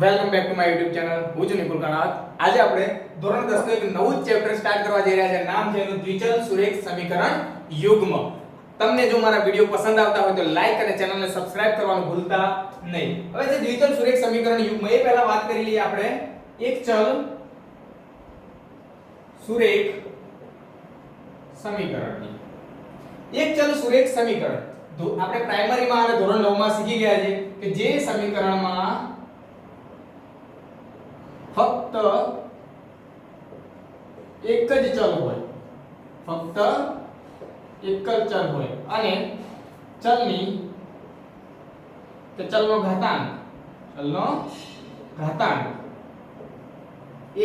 Welcome back to my YouTube channel. હું છું નિકુલ કણાત. આજે આપણે ધોરણ 10 નું એક નવું જ ચેપ્ટર સ્ટાર્ટ કરવા જઈ રહ્યા છે. નામ છે એનું દ્વિચલ સુરેખ સમીકરણ યુગ્મ. તમને જો મારા વિડિયો પસંદ આવતા હોય તો લાઈક અને ચેનલને સબસ્ક્રાઇબ કરવાનું ભૂલતા નહીં. હવે જે દ્વિચલ સુરેખ સમીકરણ યુગ્મ એ પહેલા વાત કરી લઈએ આપણે એક ચલ સુરેખ સમીકરણની. એક ચલ સુરેખ સમીકરણ આપણે પ્રાઇમરીમાં અને ધોરણ 9 માં શીખી ગયા છે કે જે સમીકરણમાં ફક્ત એક જ ચલ હોય, ફક્ત એક જ ચલ હોય અને ચલની કે ચલનો ઘાતાંક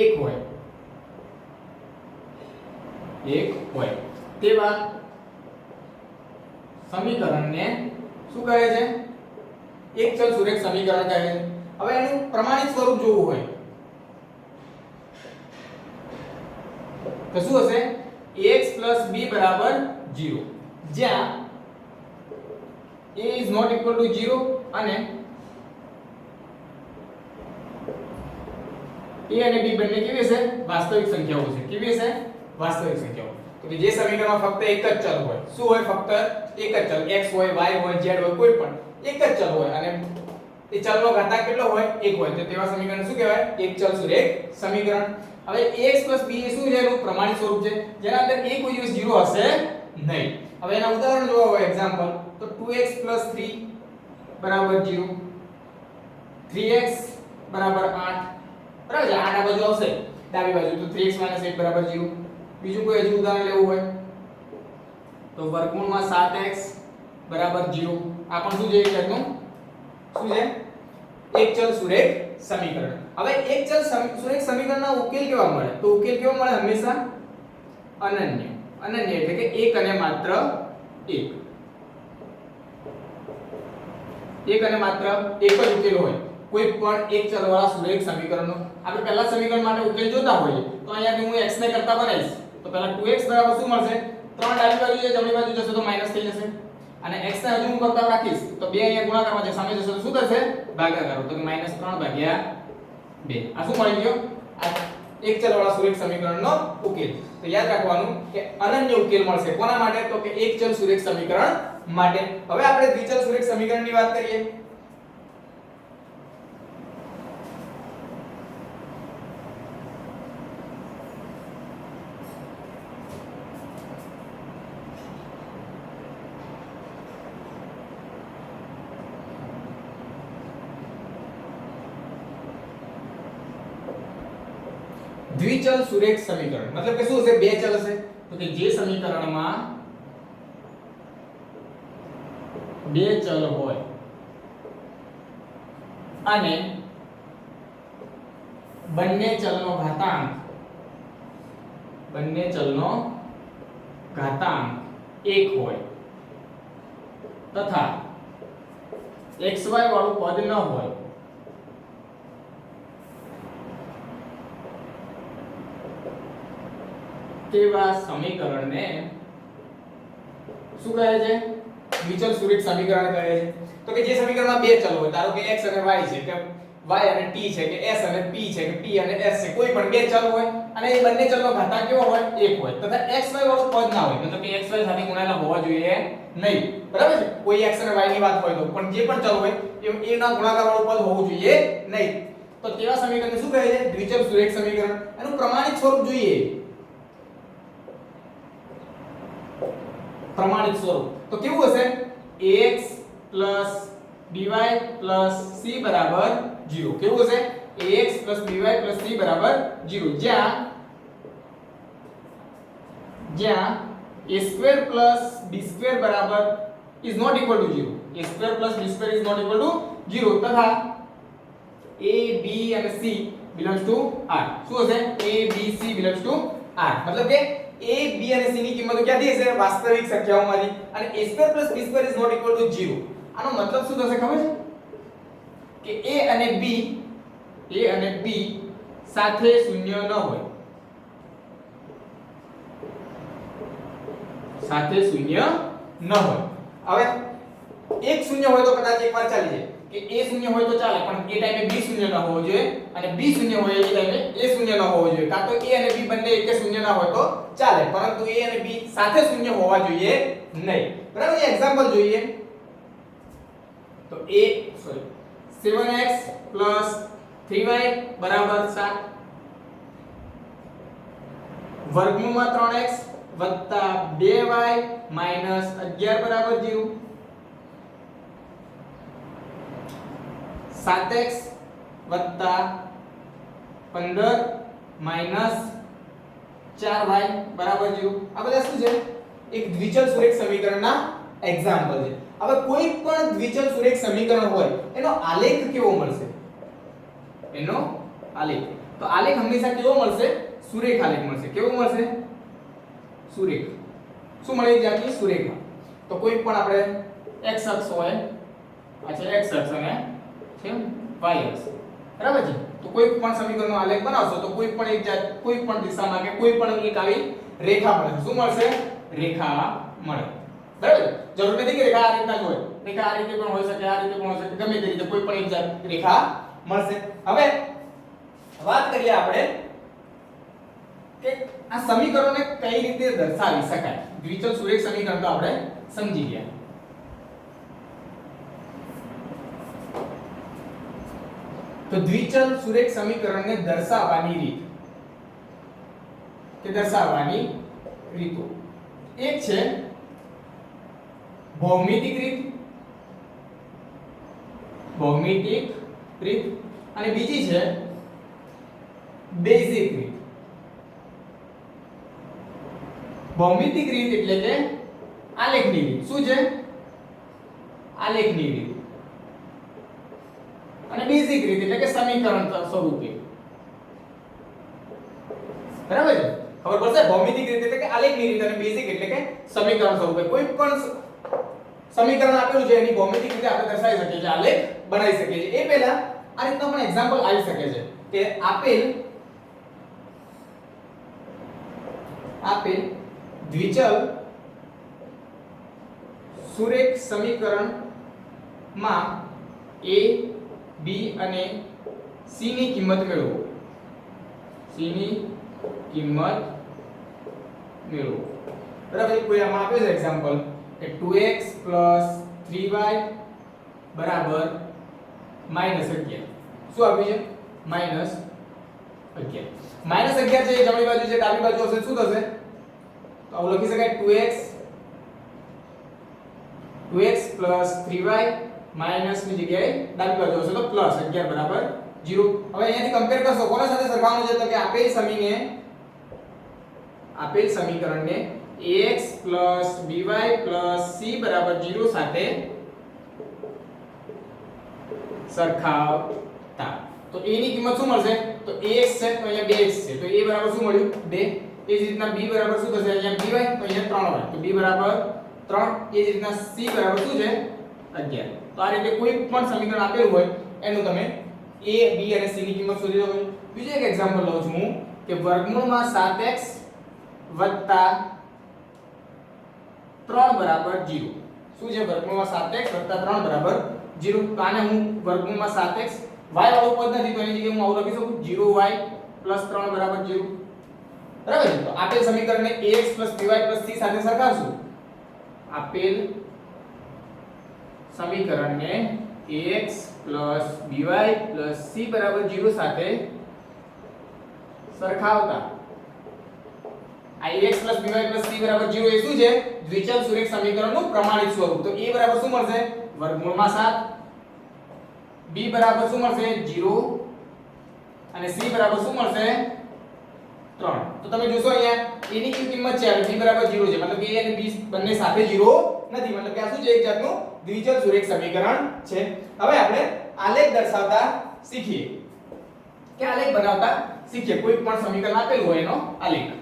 એક હોય તેવા સમીકરણને શું કહે છે? એક ચલ સુરેખ સમીકરણ કહે છે. હવે એનું પ્રમાણિત સ્વરૂપ જોવું હોય તો શું હશે? ax b બરાબર 0, જ્યાં a is not equal to 0 અને a અને b બંને કેવી હશે? વાસ્તવિક સંખ્યાઓ છે. કેવી હશે? વાસ્તવિક સંખ્યાઓ. તો કે જે સમીકરણમાં ફક્ત એક જ ચલ હોય, શું હોય? ફક્ત એક જ ચલ, x હોય, y હોય, z હોય, કોઈ પણ એક જ ચલ હોય અને એ ચલનો ઘાતાંક કેટલો હોય? 1 હોય. તો તેવા સમીકરણ શું કહેવાય? એક ચલ સુરેખ સમીકરણ. હવે ax b એ શું છે? એનું પ્રમાણિત સ્વરૂપ છે જેના અંદર a કોઈ દિવસ 0 હશે નહીં. હવે એના ઉદાહરણ જોવા હોય એક્ઝામ્પલ તો 2x 3 બરાબર 0, 3x બરાબર 8 બરાબર છે. 8 આ બાજુ આવશે ડાબી બાજુ તો 3x 8 બરાબર 0. બીજું કોઈ હજુ ઉદાહરણ લેવું હોય તો વર્ગમૂળમાં 7x બરાબર 0. આ પણ શું છે? એક જાતનું શું છે? એક ચલ સુરેખ સમીકરણ. હવે એક ચલ સુરેખ સમીકરણના ઉકેલ કેવા મળે? તો ઉકેલ કેવો મળે? હંમેશા અનન્ય. અનન્ય એટલે કે એક અને માત્ર એક. એક અને માત્ર એક જ ઉકેલ હોય કોઈ પણ એક ચલવાળા સુરેખ સમીકરણનો. આપણે પહેલા સમીકરણ માટે ઉકેલ જોતા હોઈએ તો અહીંયાથી હું x ને કરતા બનાવીશ તો પહેલા 2x બરાબર શું મળશે? 3 ડાબી બાજુ છે, જમણી બાજુ જશે તો માઈનસ થઈ જશે અને x ને હજુ હું કરતા રાખીશ તો 2 અહીંયા ગુણાકારમાં છે, સામે જશે તો શું થશે? ભાગાકાર. તો -3 ભાગ્યા 2. આ શું મળી ગયો? આ એક ચલવાળા સુરેખ સમીકરણનો ઉકેલ. તો યાદ રાખવાનું કે અનન્ય ઉકેલ મળશે. કોના માટે? તો કે એક ચલ સુરેખ સમીકરણ માટે. હવે આપણે દ્વિચલ સુરેખ સમીકરણની વાત કરીએ. દ્વિચલ સુરેખ સમીકરણ મતલબ કે શું હશે? બે ચલ હશે. તો કે જે સમીકરણમાં બે ચલ હોય અને બંને ચલનો ઘાતાંક 1 હોય તથા xy વાળું પદ ન હોય તેવા સમીકરણને શું કહે છે? દ્વિચલ સુરેખ સમીકરણ કહે છે. તો કે જે સમીકરણમાં બે ચલ હોય, ધારો કે x અને y છે કે y અને t છે કે s અને p છે કે p અને s છે, કોઈ પણ બે ચલ હોય અને એ બંને ચલનો ઘાતાંક કેવો હોય? 1 હોય તથા xy વાળું પદ ના હોય, મતલબ કે xy સાથે ગુણાયેલા હોવા જોઈએ નહીં. બરાબર છે? કોઈ x અને y ની વાત હોય તો પણ જે પણ ચલ હોય એ ના ગુણાકાર વાળું પદ હોવું જોઈએ નહીં. તો તેવા સમીકરણને શું કહે છે? દ્વિચલ સુરેખ સમીકરણ. એનું પ્રમાણિત સ્વરૂપ જોઈએ. પ્રમાણિત સ્વરૂપ તો કેવું હશે? ax by c બરાબર 0. કેવું હશે? ax by c બરાબર 0, જ્યાં a² b² બરાબર is not equal to 0. a² b² is not equal to 0 તથા a b અને c belongs to r. શું હશે? a b c belongs to r. મતલબ કે a b અને c ની કિંમતો ક્યાંથી હશે? વાસ્તવિક સંખ્યાઓમાંથી. અને a² b² is not equal to 0. આનો મતલબ શું થશે ખબર છે? કે a અને b સાથે શૂન્ય ન હોય. સાથે શૂન્ય ન હોય. હવે એક શૂન્ય હોય તો કદાચ એકવાર ચાલી જાય કે a શૂન્ય હોય તો ચાલે પણ એ ટાઈમે b શૂન્ય ન હોવો જોઈએ અને b શૂન્ય હોય એ ટાઈમે a શૂન્ય ન હોવો જોઈએ. કાં તો a અને b બંને એકે શૂન્ય ના હોય તો ચાલે પરંતુ a અને b સાથે શૂન્ય હોવા જોઈએ નહીં. બરાબર. એ એક્ઝામ્પલ જોઈએ તો 7x 3y બરાબર 7 વર્ગમૂળમાં 3x વત્તા 2y માઈનસ 11 બરાબર 0 7x વત્તા 15 માઈનસ 4y બરાબર 0. આ બધા શું છે? એક દ્વિચલ સુરેખ સમીકરણના એક્ઝામ્પલ છે. હવે કોઈ પણ દ્વિચલ સુરેખ સમીકરણ હોય એનો આલેખ કેવો મળશે? એનો આલેખ તો આલેખ હંમેશા કેવો મળશે? સુરેખ આલેખ મળશે. કેવો મળશે? સુરેખ. શું મળે? જાતની સુરેખ. તો કોઈ પણ આપણે x અક્ષ હોય આ છે x અક્ષ અને છે y અક્ષ. બરાબર છે. તો કોઈ પણ સમીકરણનો આલેખ બનાવશો તો કોઈ પણ એક જાત કોઈ પણ દિશામાં કે કોઈ પણ એક આવી રેખા મળશે. શું મળશે? રેખા મળે. બરાબર. જરૂર નથી કે રેખા આ રીતના જ હોય. રેખા આ રીતે પણ હોઈ શકે, આ રીતે પણ હોઈ શકે, ગમે તે રીતે કોઈ પણ એક જાત રેખા મળશે. હવે વાત કરીએ આપણે કે આ સમીકરણોને કઈ રીતે દર્શાવી શકાય. દ્વિચલ સુરેખ સમીકરણ તો આપણે સમજી ગયા. તો દ્વિચલ સુરેખ સમીકરણને દર્શાવવાની રીત કે દર્શાવવાની રીતો એક છે ભૌમિતિક રીત અને બીજી છે બેઝિક રીત. ભૌમિતિક રીત એટલે કે આલેખની રીત. શું છે? આલેખની રીત. અને બેઝિક રીત એટલે કે સમીકરણ સ્વરૂપે. બરાબર છે? ખબર પડશે? ભૌમિતિક રીત એટલે કે આલેખની રીત અને બેઝિક એટલે કે સમીકરણ સ્વરૂપે. કોઈ પણ સમીકરણ આપેલું છે એની ભૌમિતિક રીતે આપણે દર્શાવી શકીએ છીએ, આલેખ બનાવી શકીએ છીએ. એ પહેલા આ રીતનો પણ એક્ઝામ્પલ આવી શકે છે કે આપેલ દ્વિચલ સુરેખ સમીકરણમાં a b અને c ની કિંમત મેળવો. બરાબર. કોઈ આમાં આપ્યું છે એક્ઝામ્પલ કે 2x 3y બરાબર -11. શું આપ્યું છે? -11. -11 છે એ જમણી બાજુ છે, ડાબી બાજુ હશે શું થશે? તો આવું લખી શકાય 2x 3y માઈનસ ની જગ્યાએ ડાબી બાજુ હશે તો +11 બરાબર 0. હવે અહીંયાથી કમ્પેર કરશો કોના સાથે સરખાવવાનું છે? તો કે આપેલ સમીકરણને ax by c બરાબર 0 સાથે સરખાવતા. તો a ની કિંમત શું મળશે? તો ax છે તો અહીંયા 2x છે તો a બરાબર શું મળ્યું? 2. એ જ રીતના b બરાબર શું થશે? અહીંયા by તો અહીંયા 3y તો b બરાબર 3. એ જ રીતના c બરાબર શું છે? 11. તો આ રીતે કોઈ પણ સમીકરણ આપેલું હોય એનું તમે a b અને c ની કિંમત શોધી લો. બીજું એક એક્ઝામ્પલ લઉં છું હું કે વર્ગમૂળમાં 7x વત્તા 3 બરાબર 0. શું છે? વર્ગમૂળમાં 7x વત્તા 3 બરાબર 0. તો આને હું વર્ગમૂળમાં 7x y વાળું પદ નથી તો એની જગ્યાએ હું આવું લખી શકું 0y + 3 બરાબર 0. બરાબર છે? તો આપેલ સમીકરણને ax + by + c સાથે સરખાવશું. આપેલ સમીકરણને ax + by + c બરાબર 0 સાથે સરખાવતા આ ax + by + c બરાબર 0 એ શું છે? દ્વિચલ સુરેખ સમીકરણનું પ્રમાણિત સ્વરૂપ. તો a બરાબર શું મળશે? વર્ગમૂળમાં 7. b બરાબર શું મળશે? 0 અને c બરાબર શું મળશે? 3. તો તમે જોશો અહીંયા a ની કિંમત છે અને b બરાબર 0 છે મતલબ કે a અને b બંને સાથે 0 નથી મતલબ કે આ શું છે? એક જાતનું દ્વિચલ સુરેખ સમીકરણ છે. હવે આપણે આલેખ દર્શાવતા શીખીએ કે આલેખ બનાવતા શીખીએ. કોઈ પણ સમીકરણ આપેલું હોય એનો આલેખ.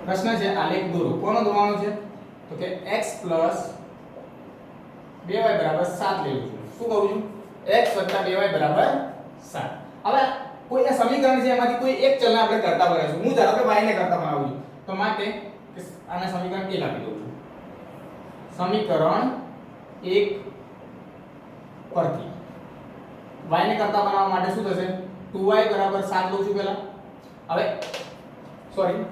પ્રશ્ન છે આલેખ દોરો. કોનો દોરવાનો છે? તો કે x + 2y બરાબર 7 લેવું છું. શું કરું છું? x + 2y બરાબર 7. હવે કોઈ સમીકરણ છે એમાંથી કોઈ એક ચલને આપણે કરતા બનાવીશું. હું ધારો કે y ને કરતા બનાવું છું, તો માટે આને સમીકરણ 1 આપી દઉં છું. સમીકરણ 1 પરથી y ને કરતા બનાવવા માટે શું થશે? 2y 7 લઉં છું પહેલા. હવે sorry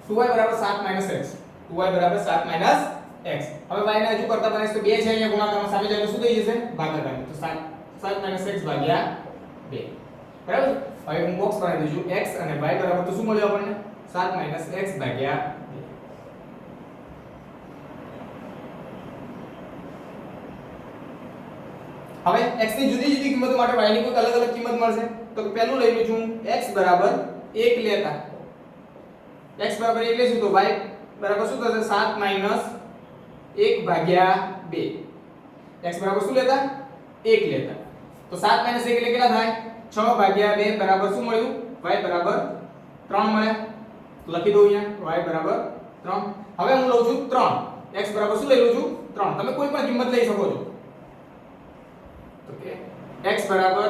2y 7 - x. 2y 7 - x. હવે y ને હજુ કરતા બનાવીશ તો 2 છે અહીંયા ગુણાકારમાં સામે જાય તો શું થઈ જશે? ભાગાકાર. તો 7 - x ભાગ્યા 2. બરાબર. હવે હું બોક્સ બનાવી દઉં છું. x અને y બરાબર તો શું મળ્યું આપણને? 7 - x ભાગ્યા 2. હવે x ની જુદી જુદી કિંમતો માટે y ની કોઈ અલગ અલગ કિંમત મળશે. તો પહેલું લઈ લઉં છું x બરાબર 1 લેતા. x બરાબર 1 લેશું તો y બરાબર શું થશે? 7 - 1 ભાગ્યા 2. x બરાબર શું લેતા? 1 લેતા. તો 7 - 1 એટલે કેટલા થાય? 6 ભાગ્યા 2 બરાબર શું મળ્યું? y બરાબર 3 મળ્યા. તો લખી દઉં અહીંયા y બરાબર 3. હવે હું લઉં છું 3. x બરાબર શું લઈ લઉં છું? 3. તમે કોઈ પણ કિંમત લઈ શકો છો. તો કે x બરાબર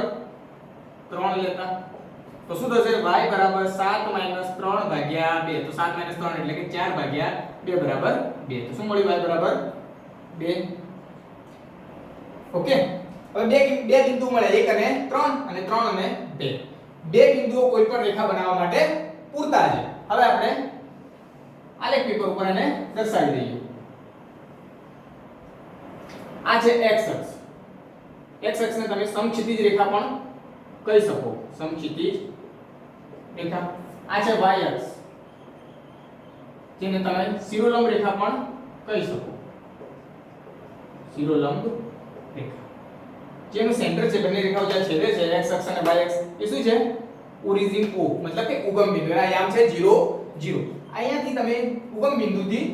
3 લેતા તો શું થશે? y બરાબર 7 - 3 ભાગ્યા 2. તો 7 - 3 એટલે કે 4 ભાગ્યા 2 બરાબર 2. તો શું મળ્યું? y બરાબર 2. ઓકે. હવે બે બિંદુ મળે, 1 અને 3 અને 3 અને 2. બે બિંદુઓ કોઈ પણ રેખા બનાવવા માટે પૂરતા છે. હવે આપણે આલેખ પેપર ઉપર એને દર્શાવી દઈએ. આ છે x અક્ષ. x અક્ષને તમે સમક્ષિતિજ રેખા પણ કહી શકો. સમક્ષિતિજ રેખા. આ છે y અક્ષ, જેને તમે શિરોલંબ રેખા પણ કહી શકો. શિરોલંબ રેખા જેનું સેન્ટર છે, બંને રેખાઓ જ્યાં છેદે છે x અક્ષ અને y અક્ષ, એ શું છે? ઓરિજિન O, મતલબ કે ઉગમ બિંદુ. એના યામ છે 0 0. અહીંયાથી તમે ઉગમ બિંદુથી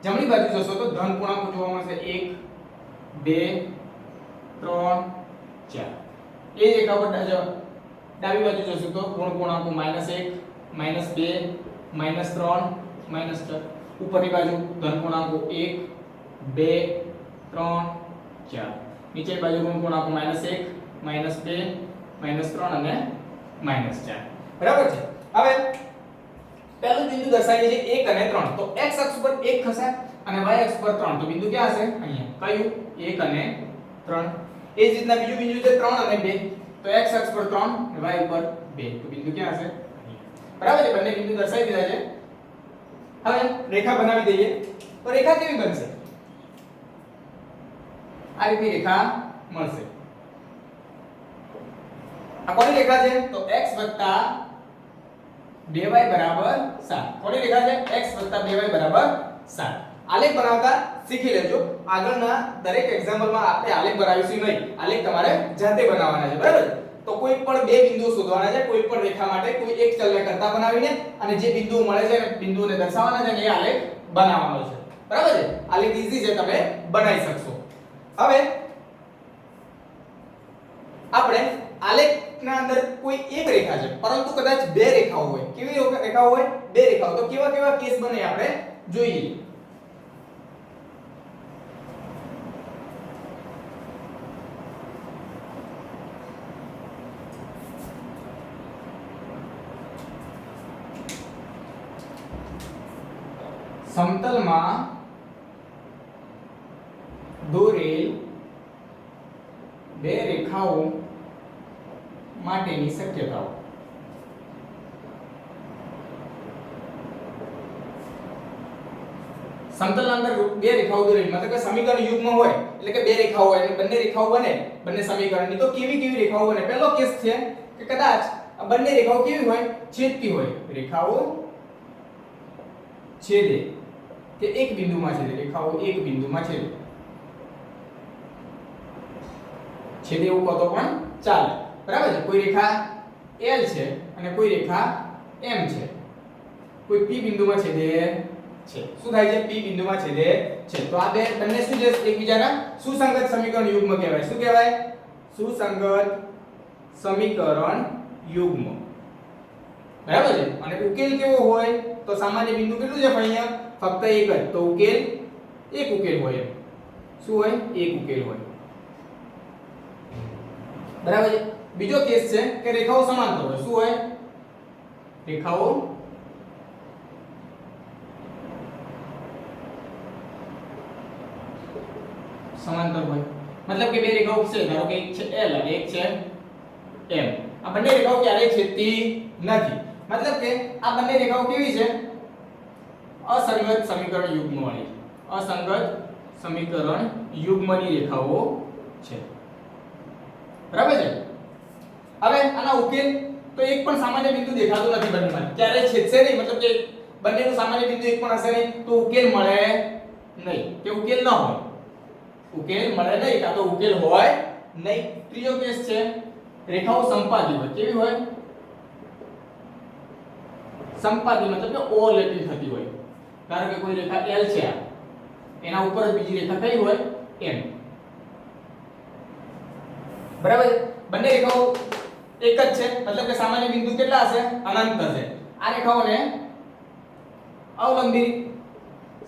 જમણી બાજુ જશો તો ધન પૂર્ણાંકો જોવા મળશે. 1 2 3 4. એ જ રેખા પર ડાબી બાજુ જશો તો ઋણ પૂર્ણાંકો -1 -2 -3 -4. ઉપરની બાજુ ધન પૂર્ણાંકો 1 2 3 4. નીચેની બાજુ ઋણ પૂર્ણાંકો -1 -2 -3 અને -4. બરાબર છે. હવે પહેલું બિંદુ દર્શાવીએ છીએ 1 અને 3. તો x અક્ષ પર 1 ખસાય અને y અક્ષ પર 3. તો બિંદુ ક્યાં હશે? અહીંયા. કયું? 1 અને 3. એ જ રીતના બીજું બિંદુ છે 3 અને 2. તો x અક્ષ પર 3 અને y પર 2. તો બિંદુ ક્યાં હશે? અહીંયા. બરાબર છે. બંને બિંદુ દર્શાવી દીધા છે. હવે રેખા બનાવી દઈએ. તો રેખા કેવી બનશે? આ રીતની રેખા મળશે. આ કોની રેખા છે? તો x 2y 7. કોની રેખા છે? x 2y 7. આલેખ બનાવતા શીખી લેજો. આગળના દરેક એક્ઝામ્પલમાં આપણે આલેખ બનાવીશું નહીં. આલેખ તમારે જાતે બનાવવાના છે. બરાબર? તો કોઈ પણ બે બિંદુઓ શોધવાના છે. કોઈ પણ રેખા માટે કોઈ એક ચલને કરતા બનાવીને અને જે બિંદુઓ મળે છે એ બિંદુઓને દર્શાવવાના છે અને એ આલેખ બનાવવાનો છે. બરાબર છે? આલેખ ઈઝી છે, તમે બનાવી શકશો. હવે આપણે આલેખના અંદર કોઈ એક રેખા છે, પરંતુ કદાચ બે રેખાઓ હોય. કેવી રેખાઓ હોય? બે રેખાઓ. તો કેવા કેવા કેસ બને આપણે જોઈએ. સમતલમાં દોરેલ બે રેખાઓ માટેની શક્યતાઓ. સમતલના અંદર બે રેખાઓ દોરેલી, મતલબ કે સમીકરણ યુગ્મ હોય એટલે કે બે રેખાઓ હોય અને બંને રેખાઓ બને બંને સમીકરણની. તો કેવી કેવી રેખાઓ બને? પહેલો કેસ છે કે કદાચ આ બંને રેખાઓ કેવી હોય? છેદતી હોય. રેખાઓ છેદે કે એક બિંદુમાં છેદે. રેખાઓ એક બિંદુમાં છેદે. છેદે એવું કહો તો પણ ચાલે. બરાબર છે? કોઈ રેખા L છે અને કોઈ રેખા M છે. કોઈ P બિંદુમાં છેદે છે. શું થાય છે? P બિંદુમાં છેદે છે. તો આ બે બંને શું છે? એકબીજાના સુસંગત સમીકરણ યુગ્મ કહેવાય. શું કહેવાય? સુસંગત સમીકરણ યુગ્મ. બરાબર છે? અને ઉકેલ કેવો હોય? તો સામાન્ય બિંદુ કેટલું છે અહીંયા? ફક્ત એક જ. તો ઉકેલ એક ઉકેલ હોય. શું હોય? એક ઉકેલ હોય. બરાબર છે? બીજો કેસ છે કે રેખાઓ સમાંતર હોય. શું હોય? રેખાઓ સમાંતર હોય, મતલબ કે બે રેખાઓ છે, ધારો કે એક છે L અને એક છે M. આ બંને રેખાઓ ક્યારેય છેદતી નથી, મતલબ કે આ બંને રેખાઓ કેવી છે? અસંગત સમીકરણ યુગ્મવાળી, અસંગત સમીકરણ યુગ્મની રેખાઓ છે, બરાબર છે. હવે આના ઉકેલ તો એક પણ સામાન્ય બિંદુ દેખાતો નથી બંનેમાં, ક્યારે છેદશે નહીં, મતલબ કે બંનેનું સામાન્ય બિંદુ એક પણ હશે નહીં તો ઉકેલ મળે નહીં, કે ઉકેલ ન હોય, ઉકેલ મળે નહીં કાં તો ઉકેલ હોય નહીં. ત્રીજો કેસ છે રેખાઓ સંપાતી હોય. કેવી હોય? સંપાતી મતલબ કે ઓવરલેપિંગ થતી હોય. ધારો કે કોઈ રેખા L છે, એના ઉપર જ બીજી રેખા કઈ હોય? M. બરાબર. બંને રેખાઓ એક જ છે, મતલબ કે સામાન્ય બિંદુ કેટલા હશે? અનંત હશે. આ રેખાઓને અવલંબી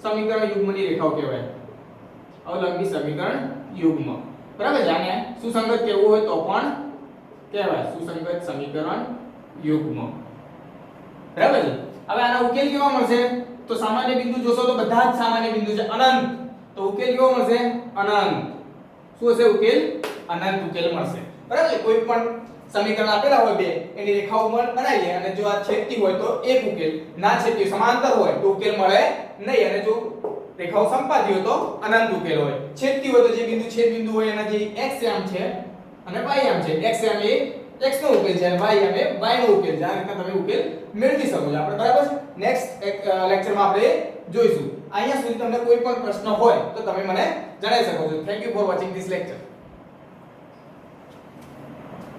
સમીકરણ યુગ્મની રેખાઓ કહેવાય, અવલંબી સમીકરણ યુગ્મ. બરાબર છે. આને સુસંગત કહેવું હોય તો પણ કહેવાય સુસંગત સમીકરણ યુગ્મ. બરાબર છે. હવે આનો ઉકેલ કેવો મળશે? તો સામાન્ય બિંદુ જોશો તો બધા જ સામાન્ય બિંદુ છે અનંત, તો ઉકેલ કેવો મળશે? અનંત. શું હશે ઉકેલ? અનંત ઉકેલ મળશે. બરાબર છે. કોઈ પણ સમીકરણ આપેલા હોય બે, એની રેખાઓ બનાવીએ અને જો આ છેદતી હોય તો એક ઉકેલ, ના છેદતી સમાંતર હોય તો ઉકેલ મળે નહીં, અને જો રેખાઓ સંપાતી હોય તો અનંત ઉકેલ હોય. છેદતી હોય તો જે બિંદુ છેદ બિંદુ હોય એના જે x આમ છે અને y આમ છે, x આમ એ x નો ઉકેલ છે અને y આમ એ y નો ઉકેલ છે. આ રીતે તમે ઉકેલ મેળવી શકો છો આપણે. બરાબર છે. નેક્સ્ટ લેક્ચરમાં આપણે જોઈશું. અહીંયા સુધી તમને કોઈ પણ પ્રશ્ન હોય તો તમે મને જણાવી શકો છો. Thank you for watching this lecture.